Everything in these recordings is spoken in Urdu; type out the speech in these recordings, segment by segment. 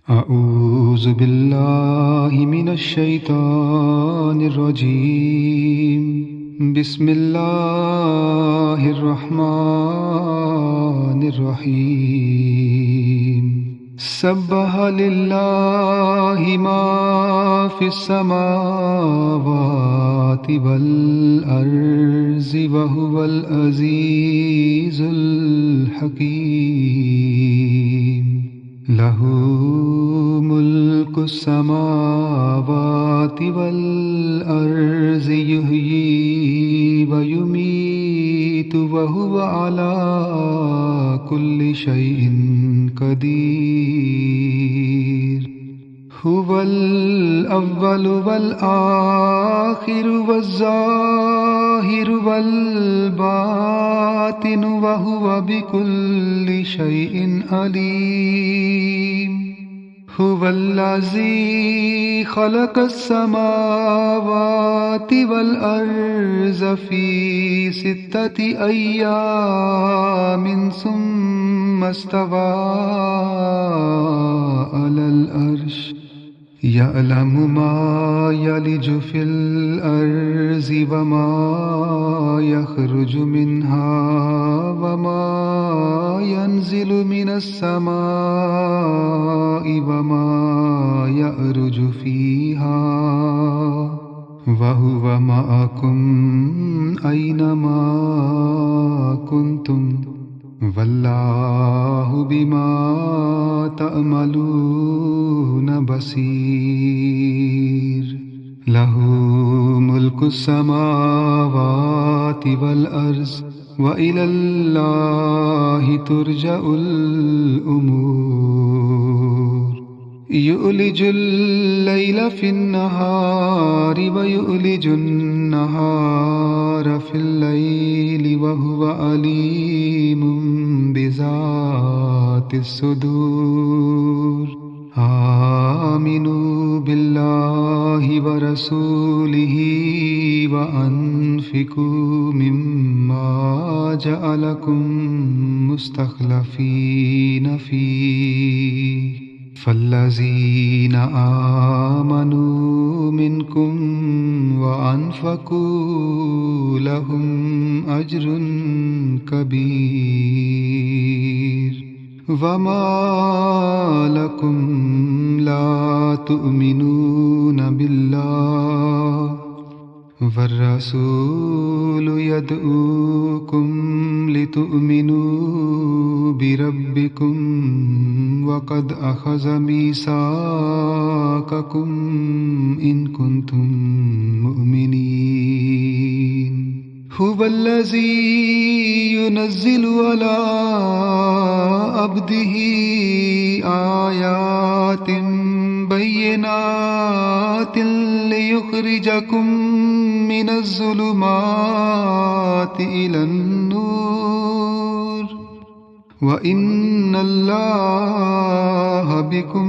أعوذ بالله من الشيطان الرجيم. بسم الله الرحمن الرحيم. سبح لله ما في السماوات والأرض وهو العزيز الحكيم. له ملك السماوات والأرض يحيي ويميت وهو على كل شيء قدير. هو الأول والآخر والظاهر والباطن وهو بكل شيء عليم. هو الذي خلق السماوات والأرض في 6 أيام ثم استوى على العرش. يعلم ما يلج في الأرض وما يخرج منها وما ينزل من السماء وما يعرج فيها وهو معكم أينما كنتم والله بما تعملون بصير. له ملك السماوات والأرض وإلى الله ترجع الأمور. يؤلج الليل في النهار ويؤلج النهار في الليل وهو عليم بذات الصدور. آمنوا بالله ورسوله وأنفقوا مما جعلكم مستخلفين فيه. فالذين آمنوا منكم وأنفقوا لهم أجر كبير. وما لكم لا تؤمنون بالله والرسول يدعوكم لتؤمنوا بربكم وقد أخذ ميثاقكم إن كنتم مؤمنين. هو الذي ينزل على عبده آيات بينات ليخرجكم من الظلمات إلى النور وإن الله بكم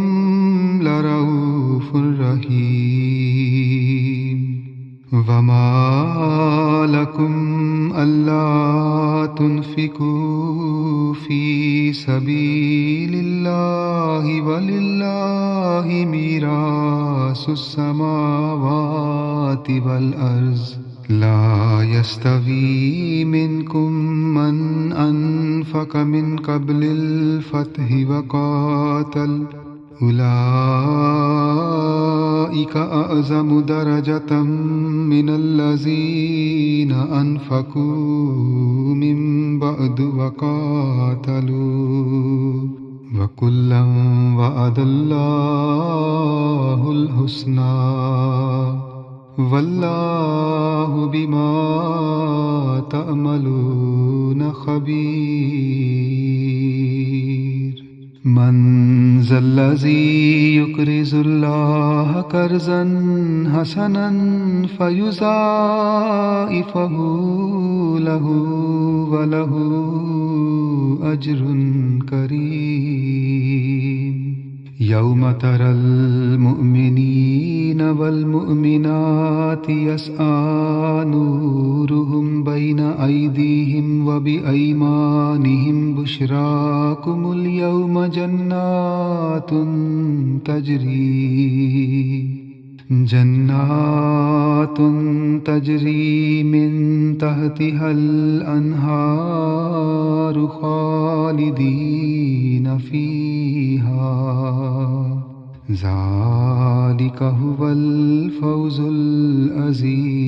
لرؤوف رحيم. وما لكم ألا تنفقوا في سبيل الله ولله ميراث السماوات والأرض. لا يستوي منكم من أنفق من قبل الفتح وقاتل أولئك أعظم درجة من الذين أنفقوا من بعد وقاتلوا وكلا وعد الله الحسنى والله بما تعملون خبير. من ذا الذي يقرض الله قرضا حسنا فيضاعفه له وله أجر كريم. يوم ترى المؤمنين والمؤمنات يسعى نورهم بين أيديهم وبأيمانهم بشراكم اليوم جنات تجري من تحتها الأنهار خالدين فيها ذلك هو الفوز العظيم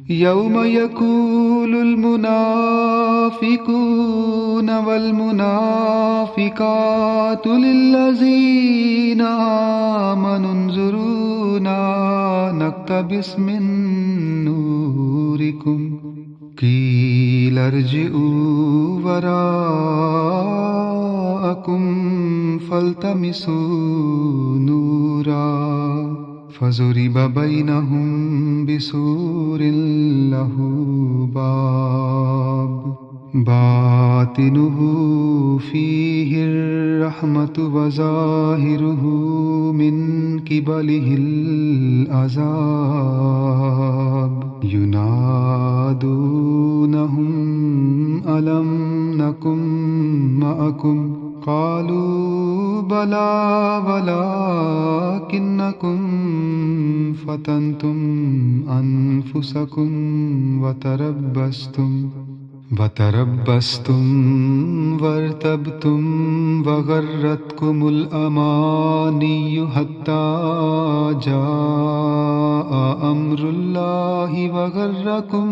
يوم يقول المنافقون والمنافقات للذين آمنوا انظرونا نقتبس من نوركم قيل ارجعوا وراءكم فالتمسوا نورا فضرب بينهم بسور له باب باطنه فيه الرحمة وظاهره من قبله العذاب ينادونهم ألم نكن معكم قالوا بلى ولكنكم فتنتم أنفسكم وتربصتم وارتبتم وغرتكم الأماني حتى جاء أمر الله وغركم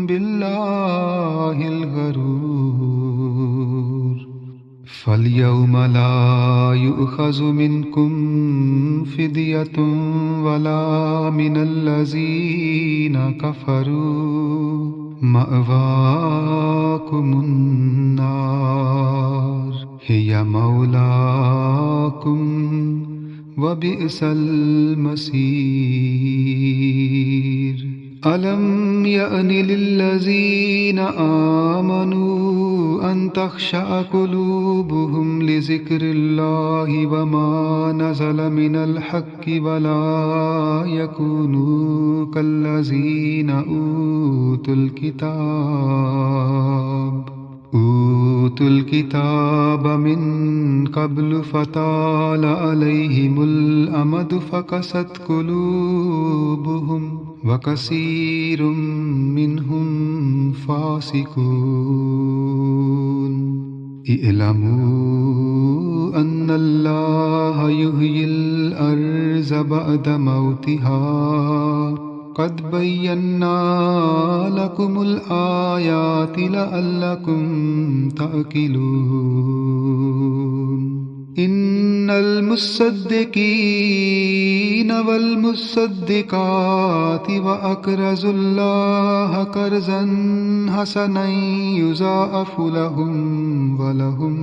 بالله الغرور فاليوم لا يؤخذ منكم فدية ولا من الذين كفروا مأواكم النار هي مولاكم وبئس المصير ألم يأن للذين آمنوا أن تخشع قلوبهم لذكر الله وما نزل من الحق ولا يكونوا كالذين أوتوا الكتاب من قبل فطال عليهم الأمد فقست قلوبهم وكثير منهم فاسقون اعلموا أن الله يحيي الأرض بعد موتها قد بينا لكم الآيات لعلكم تعقلون إن المصدقين والمصدقات وأقرضوا الله قرضا حسنا يضاعف لهم ولهم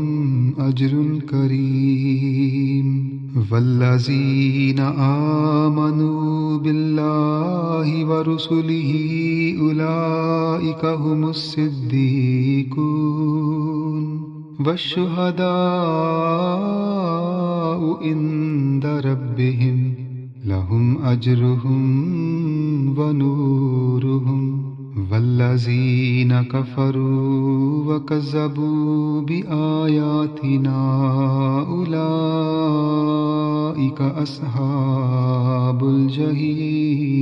أجر كريم والذين آمنوا بالله ورسله أولئك هم الصديقون والشهداء عند ربهم لهم أجرهم ونورهم والذين كفروا وكذبوا بآياتنا أولئك أصحاب الجحيم